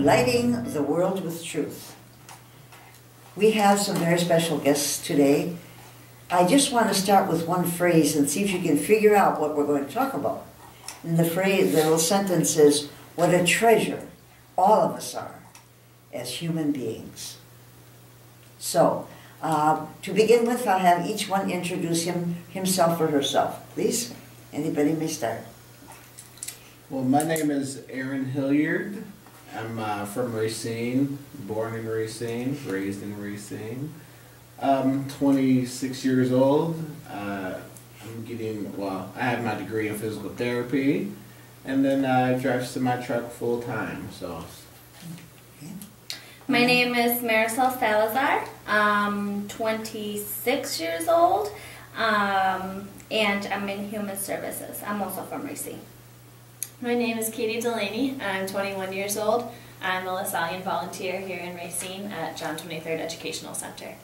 Lighting the World with Truth. We have some very special guests today. I just want to start with one phrase and see if you can figure out what we're going to talk about. And the phrase, the little sentence is, what a treasure all of us are as human beings. So, to begin with, I'll have each one introduce himself or herself. Please, anybody may start. Well, my name is Aaron Hilliard. I'm from Racine, born in Racine, raised in Racine. I'm 26 years old. I have my degree in physical therapy, and then I drive a semi-truck full time. So. Okay. My name is Marisol Salazar. I'm 26 years old, and I'm in human services. I'm also from Racine. My name is Katie Delaney. I'm 21 years old. I'm a LaSallian volunteer here in Racine at John 23rd Educational Center.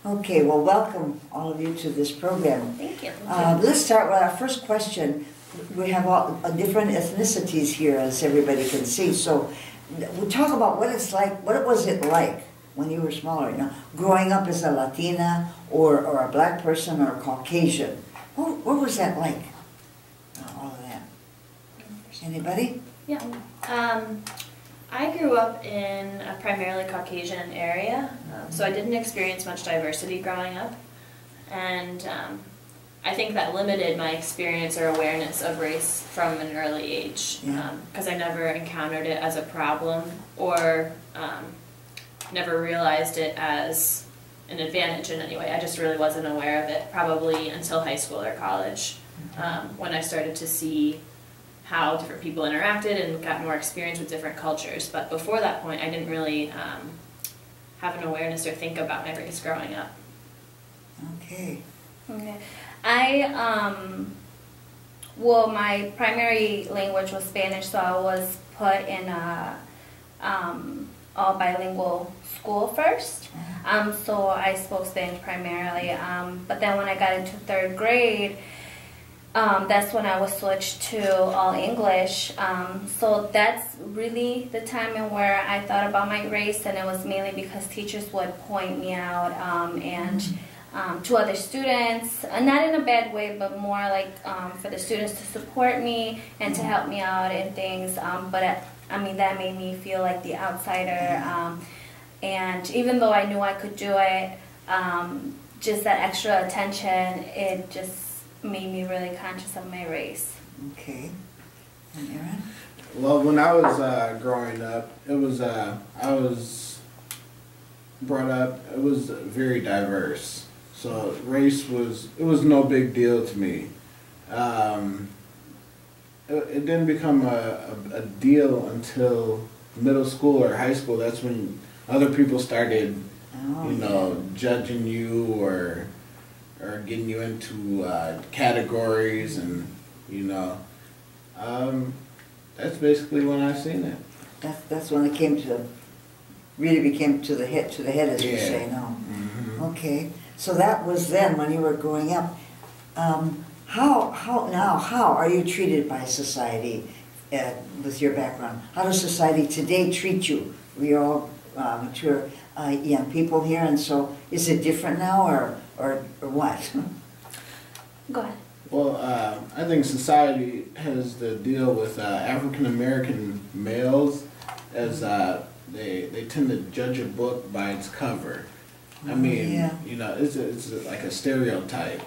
Okay, well, welcome all of you to this program. Thank you. Let's start with our first question. We have all different ethnicities here, as everybody can see. So we'll talk about what it's like. What was it like when you were smaller? You know, growing up as a Latina or a black person or a Caucasian. What was that like? All of that. Anybody? Yeah. I grew up in a primarily Caucasian area, so I didn't experience much diversity growing up. And I think that limited my experience or awareness of race from an early age, because I never encountered it as a problem or never realized it as an advantage in any way. I just really wasn't aware of it probably until high school or college, when I started to see how different people interacted and got more experience with different cultures. But before that point, I didn't really have an awareness or think about my race growing up. Okay. Okay. Well, my primary language was Spanish, so I was put in a all bilingual school first. So I spoke Spanish primarily. But then when I got into third grade, that's when I was switched to all English. So that's really the time in where I thought about my race, and it was mainly because teachers would point me out to other students, not in a bad way, but more like for the students to support me and to help me out in things. But I mean, that made me feel like the outsider. And even though I knew I could do it, just that extra attention, it just made me really conscious of my race. Okay. And Aaron? Well, when I was growing up, I was brought up, it was very diverse. So race was no big deal to me. It didn't become a deal until middle school or high school. That's when other people started, judging you or getting you into categories, and that's basically when I seen it. That's when it really became to the head, as you say now. Mm-hmm. Okay, so that was then when you were growing up. How are you treated by society with your background? How does society today treat you? We are all mature young people here, and so is it different now, or what? Go ahead. Well, I think society has to deal with African American males as they tend to judge a book by its cover. I mean, it's like a stereotype.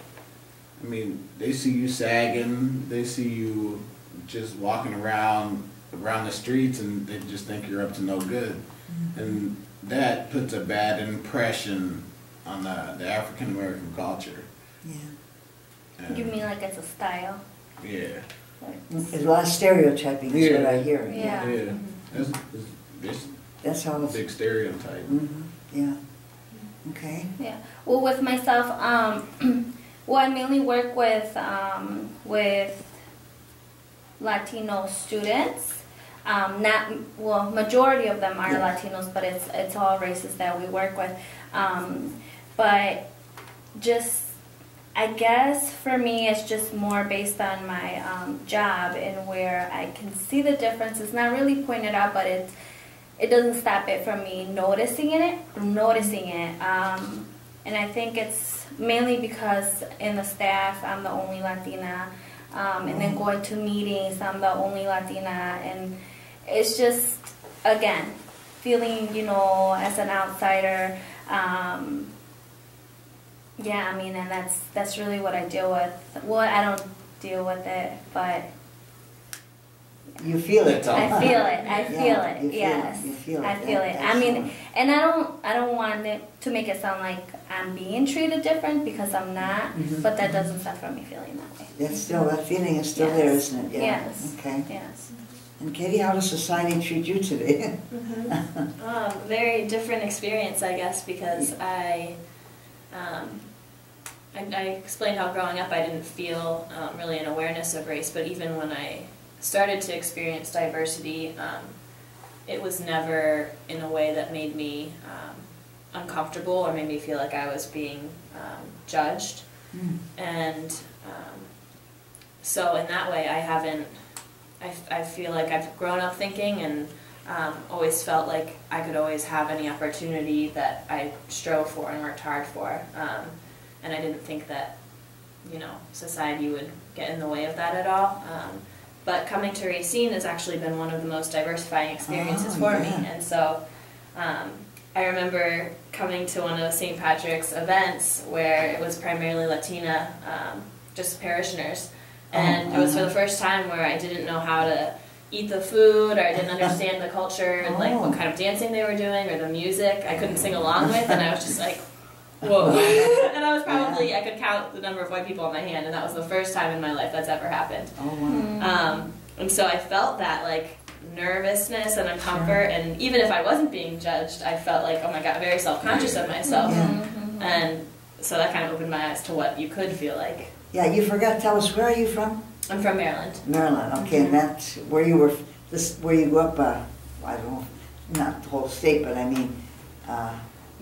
I mean, they see you sagging, they see you just walking around the streets, and they just think you're up to no good. Mm-hmm. And that puts a bad impression on the African American culture. Yeah. You mean like it's a style? Yeah. There's a lot of stereotyping is what I hear. Yeah. Yeah. Mm-hmm. That's how it's a big stereotype. Mm-hmm. Yeah. Okay. Yeah. Well, with myself, well, I mainly work with Latino students. Majority of them are Latinos, but it's all races that we work with. But just, I guess for me, it's just more based on my job and where I can see the difference. It's not really pointed out, but it doesn't stop it from me noticing it. And I think it's mainly because in the staff, I'm the only Latina. And then going to meetings, I'm the only Latina. And it's just, again, feeling, you know, as an outsider. Yeah, I mean, and that's really what I deal with. Well, I don't deal with it, but You feel it though. I feel it. I Yeah, feel you it. feel Yes, it, you feel I it. feel it. I mean, Excellent. and I don't want it to make it sound like I'm being treated different because I'm not. Mhm. But that doesn't stop from me feeling that way. That's still, that feeling is still Yes. there, isn't it? Yeah. Yes. Okay. Yes. And Katie, how does society treat you today? Very different experience, I guess, because I explained how growing up I didn't feel really an awareness of race, but even when I started to experience diversity, it was never in a way that made me uncomfortable or made me feel like I was being judged. Mm. And so in that way, I feel like I've grown up thinking and always felt like I could always have any opportunity that I strove for and worked hard for. And I didn't think that, you know, society would get in the way of that at all. But coming to Racine has actually been one of the most diversifying experiences for me. Yeah. And so I remember coming to one of St. Patrick's events where it was primarily Latina, just parishioners. And it was for the first time where I didn't know how to eat the food, or I didn't understand the culture and like what kind of dancing they were doing or the music I couldn't sing along with, and I was just like, whoa. And I was probably, I could count the number of white people on my hand, and that was the first time in my life that's ever happened. Oh, wow. And so I felt that like nervousness and uncomfort, and even if I wasn't being judged, I felt like, oh my God, very self-conscious of myself. Yeah. And so that kind of opened my eyes to what you could feel like. Yeah, you forgot to tell us, where are you from? I'm from Maryland. Maryland, okay, and that's where you were, where you grew up, I don't know, not the whole state, but I mean,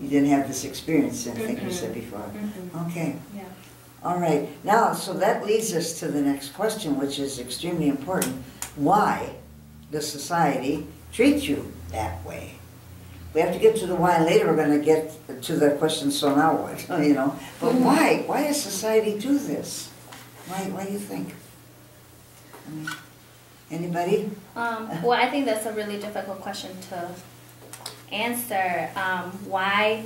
you didn't have this experience, I think you said before. Okay, Yeah. all right. Now, so that leads us to the next question, which is extremely important. Why does society treat you that way? We have to get to the why later. We're going to get to the question, so now what, you know? But why? Why does society do this? Why do you think? I mean, anybody? Well, I think that's a really difficult question to answer. Why?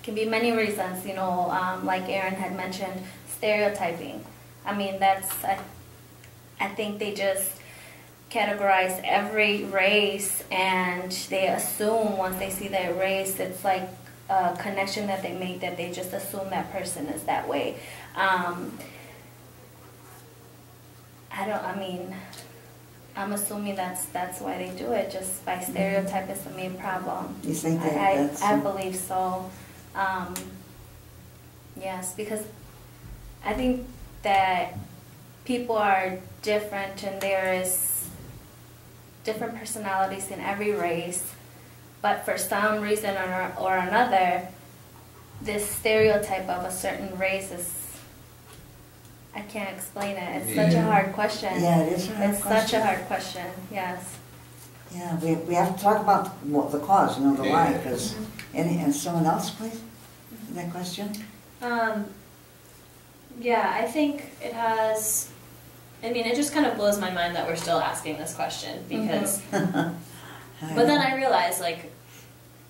Can be many reasons, you know, like Aaron had mentioned, stereotyping. I mean, I think they just categorize every race, and they assume once they see that race, it's like a connection that they make, that they just assume that person is that way. I'm assuming that's why they do it, just by stereotype is the main problem. You think that I believe so. Yes, because I think that people are different, and there is different personalities in every race, but for some reason or another, this stereotype of a certain race is, I can't explain it. It's such a hard question. Yeah, it is a hard It's question. such a hard question, yes. Yeah, we have to talk about what the cause, you know, the why, Yeah. because, and someone else, please, that question? Yeah, I think it has, I mean, it just kind of blows my mind that we're still asking this question, because, but then I realize, like,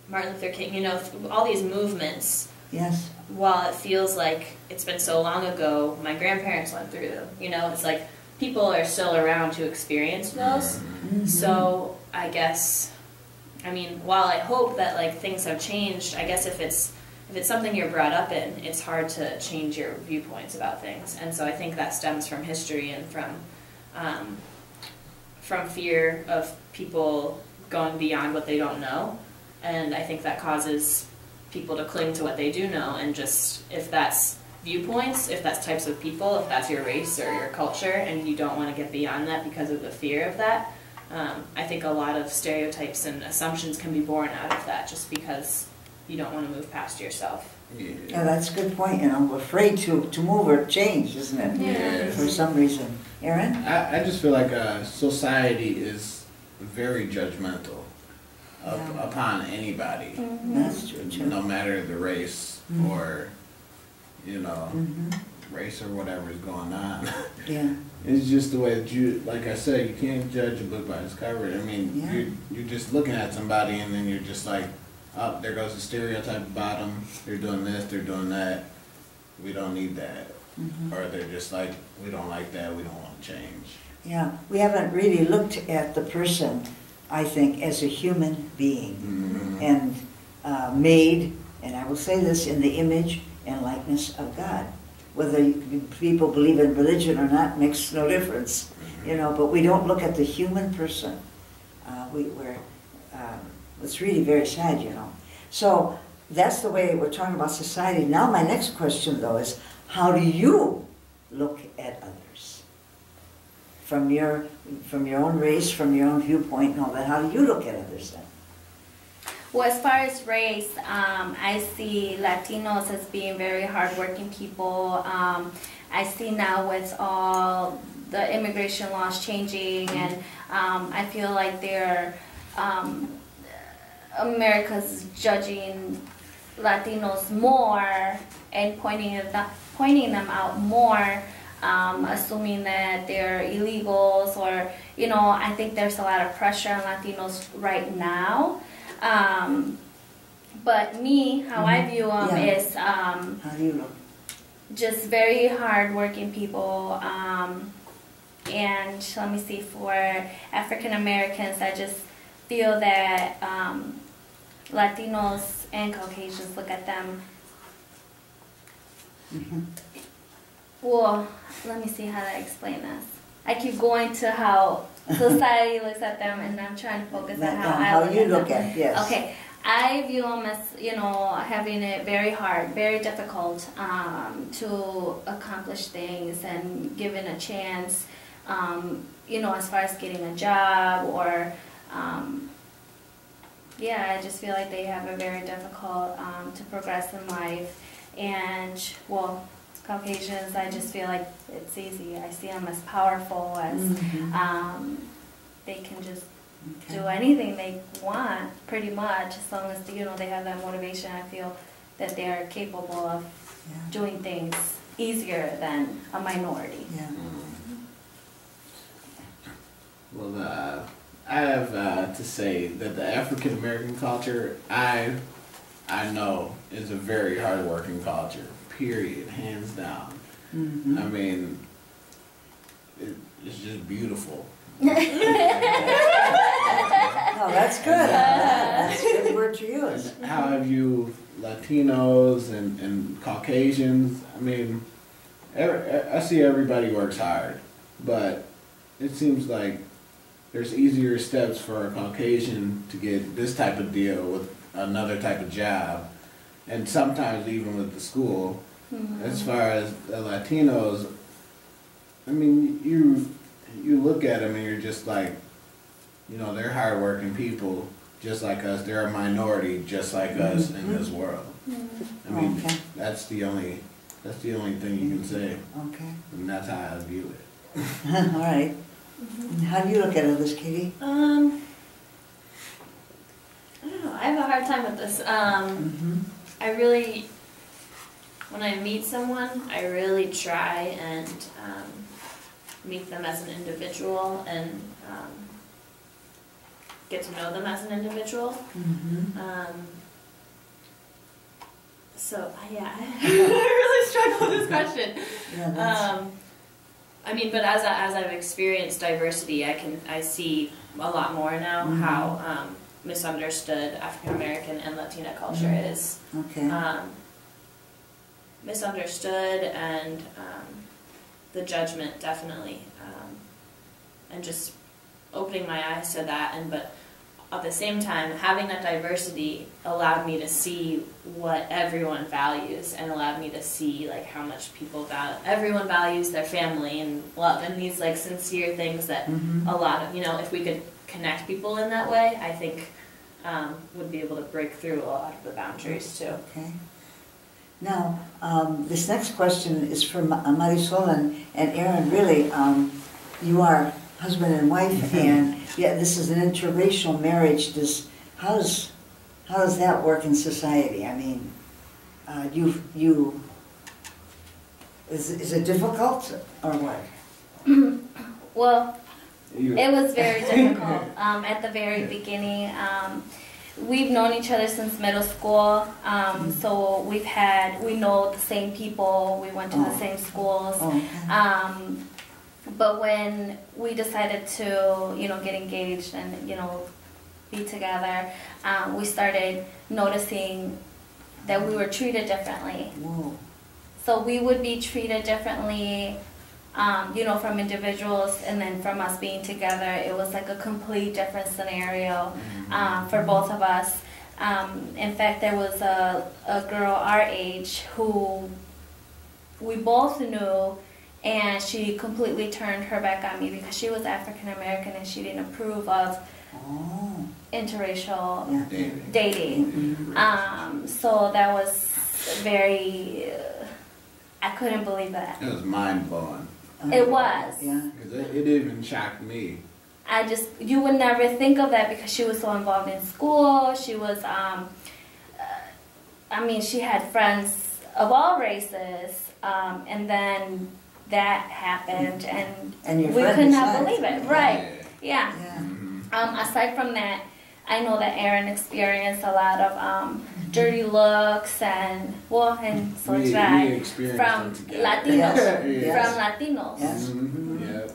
Martin Luther King, you know, all these movements, Yes, while it feels like it's been so long ago, my grandparents went through them, you know, it's like people are still around to experience those. So I guess, I mean, while I hope that like things have changed, I guess if it's something you're brought up in, it's hard to change your viewpoints about things. And so I think that stems from history and from fear of people going beyond what they don't know. And I think that causes people to cling to what they do know, and just, if that's viewpoints, if that's types of people, if that's your race or your culture, and you don't want to get beyond that because of the fear of that, I think a lot of stereotypes and assumptions can be born out of that, just because you don't want to move past yourself. yeah, that's a good point, you know, we're afraid to move or change, isn't it? Yeah. For some reason. Aaron? I just feel like society is very judgmental. Yeah. upon anybody, That's true too. no matter the race Mhm. or, you know, Mhm. race or whatever is going on. Yeah, It's just the way that you, like I said, you can't judge a book by its cover. I mean, Yeah. you're just looking at somebody and then you're just like, oh, there goes the stereotype about them. They're doing this, they're doing that. We don't need that. Mhm. Or they're just like, we don't like that, we don't want to change. yeah. We haven't really looked at the person, I think, as a human being. Mhm. And made, and I will say this, in the image and likeness of God. Whether people believe in religion or not makes no difference, you know, but we don't look at the human person. It's really very sad, you know. So that's the way we're talking about society. Now my next question though is, how do you look at others? From your own race, from your own viewpoint and all that, how do you look at others then? Well, as far as race, I see Latinos as being very hardworking people. I see now with all the immigration laws changing, and I feel like they're America's judging Latinos more and pointing them out more, assuming that they're illegals, or you know, I think there's a lot of pressure on Latinos right now. But me, how I view them Yeah. is How do you look? just very hardworking people. And let me see, for African Americans, I just feel that Latinos and Caucasians look at them. Mhm. Well, let me see how to explain this. I keep going to how society looks at them, and I'm trying to focus on how I How look you at them. look at, yes. Okay, I view them as, you know, having it very hard, very difficult to accomplish things and given a chance, you know, as far as getting a job or, yeah, I just feel like they have it very difficult to progress in life. And, well, Caucasians, I just feel like it's easy. I see them as powerful, as Mhm. they can just Okay. do anything they want, pretty much, as long as, you know, they have that motivation. I feel that they are capable of Yeah. doing things easier than a minority. Yeah. Well, I have to say that the African American culture, I know, is a very hardworking culture. Period, hands down. Mhm. I mean, it's just beautiful. Oh, that's good. That's a good word to use. How have you Latinos and Caucasians? I mean, I see everybody works hard, but it seems like there's easier steps for a Caucasian to get this type of deal with another type of job, and sometimes even with the school. As far as the Latinos, I mean, you look at them and you're just like, you know, they're hardworking people just like us. They're a minority just like us in this world. I mean, Okay. that's the only thing you can say, Okay. and that's how I view it. All right. And how do you look at others, Katie? I don't know. I have a hard time with this. I really, when I meet someone, I really try and meet them as an individual and get to know them as an individual. So yeah, I really struggle with this question. Yeah, that's, I mean, but as I've experienced diversity, I see a lot more now how misunderstood African American and Latina culture is. okay. Misunderstood, and the judgment definitely, and just opening my eyes to that. And but at the same time, having that diversity allowed me to see what everyone values, and allowed me to see like how much everyone values their family and love, and these like sincere things that a lot of, you know, if we could connect people in that way, I think would be able to break through a lot of the boundaries too. Okay. Now, this next question is from Marisol and Aaron. Really, you are husband and wife, and yeah, this is an interracial marriage. how does that work in society? I mean, is it difficult or what? Well, You- it was very difficult at the very beginning. We've known each other since middle school, so we know the same people. We went to the Oh. same schools. Oh, okay. But when we decided to, get engaged and, be together, we started noticing that we were treated differently. Whoa. So we would be treated differently, from individuals, and then from us being together, it was like a complete different scenario for both of us. In fact, there was a girl our age who we both knew, and she completely turned her back on me because she was African American and she didn't approve of Oh. interracial Yeah. Dating. dating. So that was very, I couldn't believe that. It was mind blowing. It was. Yeah. It even shocked me. You would never think of that because she was so involved in school. She was, she had friends of all races, and then that happened, And your we friend could not besides. believe it. Right. Yeah. Yeah. Aside from that, I know that Aaron experienced a lot of dirty looks and so We did I, experienced from them together. Latinos. Yes. From Latinos. Yes. Yep.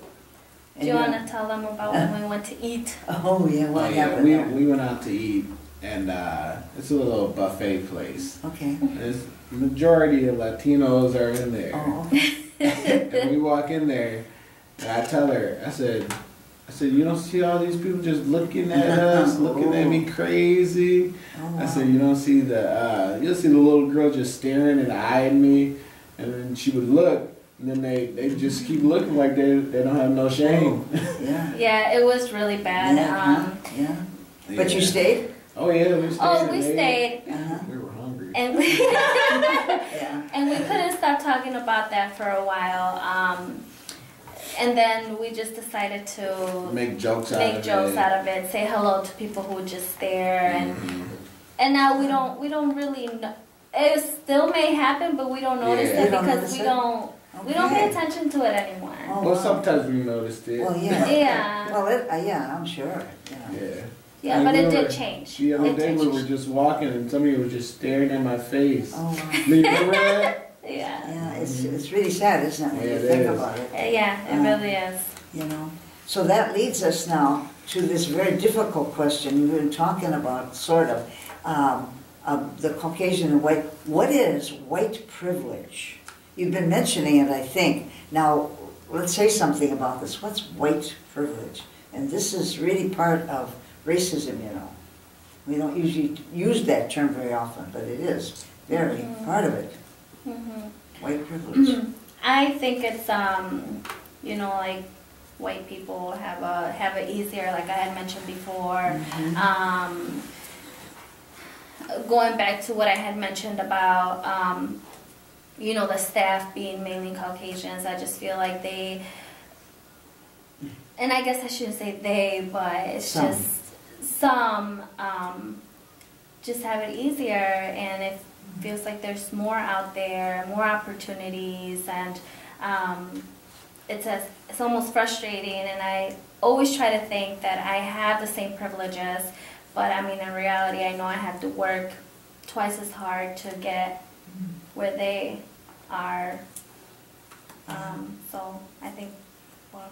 Do you want to tell them about when we went to eat? Oh, yeah, what happened we, there? we went out to eat, and it's a little buffet place. Okay. There's majority of Latinos are in there. Oh, And we walk in there, and I tell her, I said, you don't see all these people just looking at us, looking at me crazy. oh, I said, you don't see you'll see the little girl just staring and eyeing me, and then she would look, and then they just keep looking like they don't have no shame. yeah. Yeah, it was really bad. Yeah. But you Yeah. stayed? Oh yeah, we stayed. Oh, we and stayed, Uh-huh. We were hungry. and we Yeah. and we couldn't stop talking about that for a while. And then we just decided to Make jokes out make of jokes it. out of it, say hello to people who were just there, Mhm. and now we don't really know. It still may happen, but we don't notice Yeah. it You don't because notice we don't pay Okay. attention to it anymore. Oh, Well, wow. sometimes we noticed it. Well, yeah. Yeah. Well, yeah, I'm sure. Yeah. Yeah. Yeah, Like but we it were- did change. The other It day did we were change. just walking and somebody was just staring at my face. Oh, wow. Do you remember that? Yeah. Yeah, it's really sad, isn't it, when Yeah, you it think is. about it, Yeah, it really is. you know? So that leads us now to this very difficult question we've been talking about, sort of, the Caucasian and white. What is white privilege? You've been mentioning it, I think. Now, let's say something about this. What's white privilege? And this is really part of racism, you know. We don't usually use that term very often, but it is very part of it. Mhm. White privilege. I think it's like white people have it easier, like I had mentioned before. Going back to what I had mentioned about the staff being mainly Caucasians, I just feel like and I guess I shouldn't say they, but it's Some. just some just have it easier, and it feels like there's more out there, more opportunities, and it's almost frustrating, and I always try to think that I have the same privileges, but I mean in reality I know I have to work twice as hard to get where they are. So I think, well,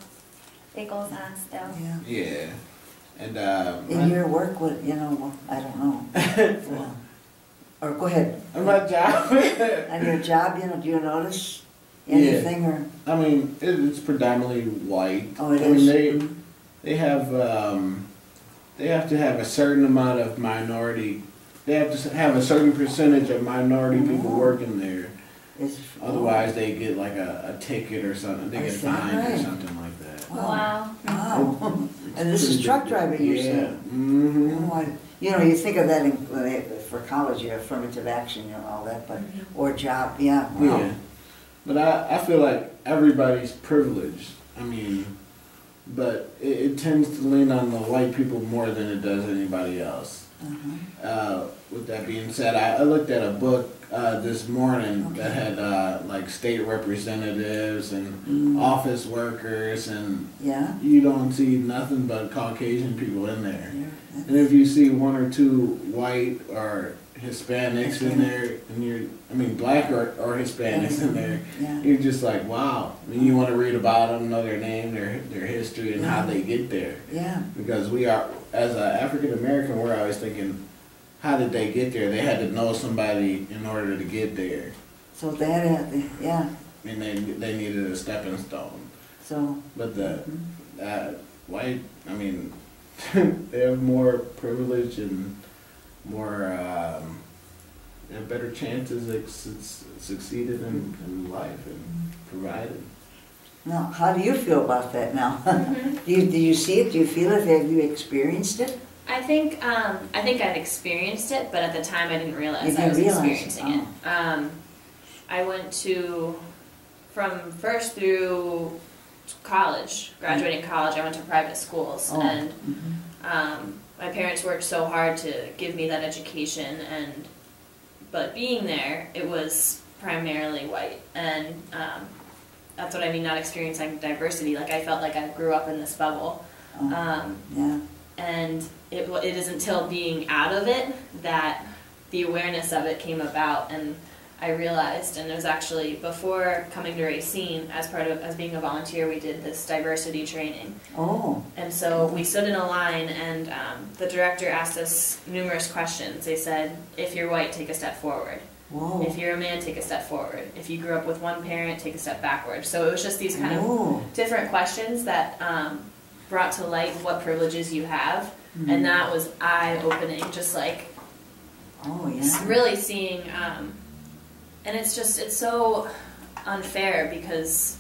it goes on still. Yeah. Yeah. And In your work, what, I don't know. Or go ahead. my job. On your job, do you notice anything or? I mean, it's predominantly white. Oh, it I mean, is? they have to have a certain amount of minority. They have to have a certain percentage of minority people working there. Otherwise, they get like a ticket or something. They Is get that fined or right? something like that. Wow. Wow. And this is truck driving, you Yeah. said? Mm-hmm. Oh, you think of that for college, affirmative action, all that, but, or job, yeah. Wow. Yeah. But I feel like everybody's privileged. I mean, but it tends to lean on the white people more than it does anybody else. With that being said, I looked at a book this morning that had like state representatives and office workers, and Yeah? you don't see nothing but Caucasian people in there. Yeah. And if you see one or two white or Hispanics in there, and black or Hispanics in there, Yeah. you're just like, wow. I mean, you want to read about them, know their name, their history, and how they get there. Yeah. Because we are, as an African American, we're always thinking, how did they get there? They had to know somebody in order to get there. So that, yeah, And they needed a stepping stone. so, But the white, I mean, they have more privilege and more, they have better chances of succeeded in life and provided. now, how do you feel about that now? Mhm. Do you see it? Do you feel it? Have you experienced it? I think I've experienced it, but at the time I didn't realize You I was didn't realize it, experiencing it. I went from first through college, graduating college, I went to private schools, Oh. and Mhm. my parents worked so hard to give me that education, but being there, it was primarily white, and that's what I mean, not experiencing diversity. Like, I felt like I grew up in this bubble. Oh, yeah. And it is until being out of it that the awareness of it came about, and I realized, and it was actually before coming to Racine, as being a volunteer, we did this diversity training. Oh, And so we stood in a line, and the director asked us numerous questions. They said, if you're white, take a step forward. whoa. If you're a man, take a step forward. If you grew up with one parent, take a step backward. So it was just these kind of Oh, different questions that brought to light what privileges you have, and that was eye-opening, just like oh, yeah. really seeing, and it's so unfair because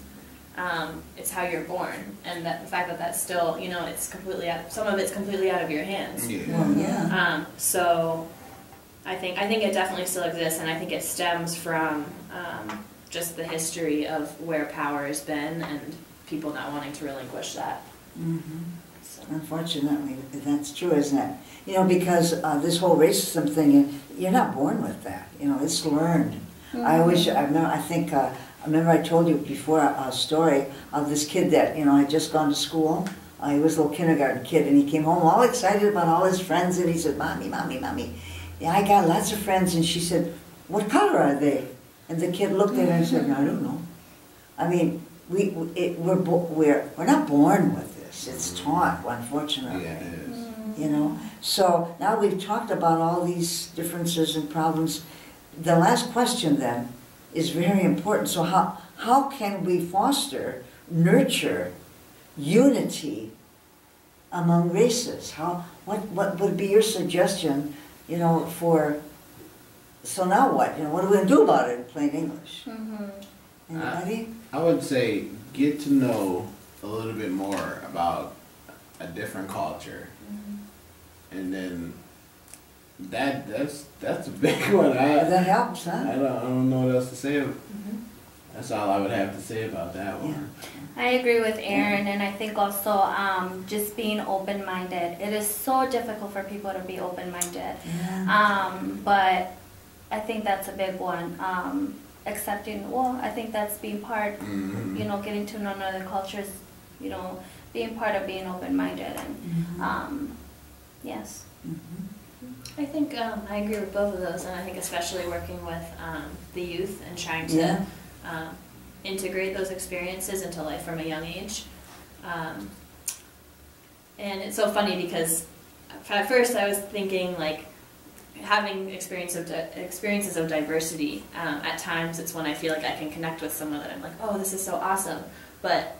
it's how you're born, and that the fact that that's still, it's some of it's completely out of your hands. Well, yeah. So I think it definitely still exists, and I think it stems from just the history of where power has been and people not wanting to relinquish that. So. Unfortunately, that's true, isn't it? Because this whole racism thing, you're not born with that. It's learned. I remember I told you before a story of this kid that, had just gone to school. He was a little kindergarten kid, and he came home all excited about all his friends, and he said, Mommy, Mommy, Mommy, yeah, I got lots of friends. And she said, what color are they? And the kid looked at her and said, I don't know. I mean, we're not born with this. It's taught, unfortunately. Yeah, it is. So now we've talked about all these differences and problems. The last question then is very important. So how can we nurture unity among races? What would be your suggestion, so now what? What are we going to do about it in plain English? Anybody? I would say get to know a little bit more about a different culture, and then that's a big one. That helps, huh? I don't know what else to say. That's all I would have to say about that one. Yeah. I agree with Aaron, and I think also just being open-minded. It is so difficult for people to be open-minded, but I think that's a big one. I think that's being part, getting to know other cultures, being part of being open-minded, and yes. I think I agree with both of those, and I think especially working with the youth and trying to integrate those experiences into life from a young age. And it's so funny because at first I was thinking, like, having experiences of diversity, at times it's when I feel like I can connect with someone that I'm like, oh, this is so awesome. But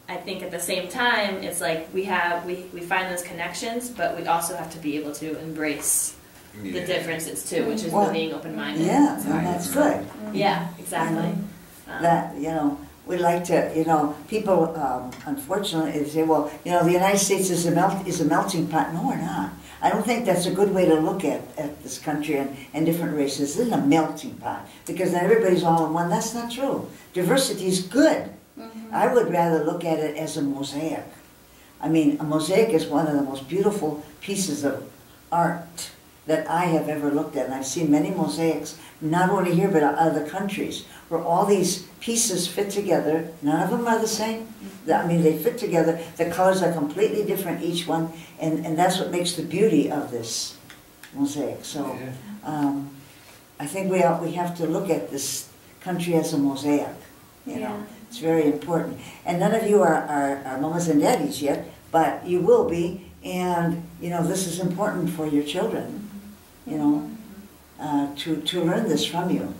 I think at the same time, it's like we find those connections, but we also have to be able to embrace the differences too, which is being open-minded. Yeah, that's good. Yeah, exactly. That, we like to, people unfortunately say, well, the United States is a melting pot. No, we're not. I don't think that's a good way to look at this country and different races. This is a melting pot because not everybody's all in one. That's not true. Diversity is good. I would rather look at it as a mosaic. I mean, a mosaic is one of the most beautiful pieces of art that I have ever looked at. And I've seen many mosaics, not only here, but other countries, where all these pieces fit together. None of them are the same. I mean, they fit together. The colors are completely different, each one, and that's what makes the beauty of this mosaic. So I think we have to look at this country as a mosaic. You know, it's very important. And none of you are mamas and daddies yet, but you will be. And you know, this is important for your children. You know, to learn this from you,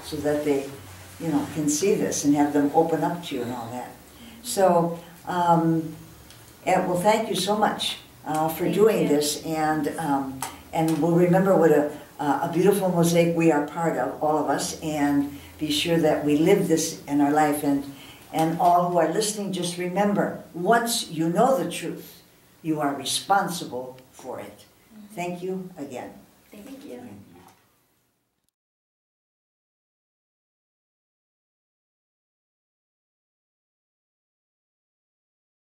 so that they, you know, can see this and have them open up to you and all that. So, well, thank you so much for doing this, and we'll remember what a beautiful mosaic we are part of, all of us, and be sure that we live this in our life. And all who are listening, just remember, once you know the truth, you are responsible for it. Thank you again. Thank you.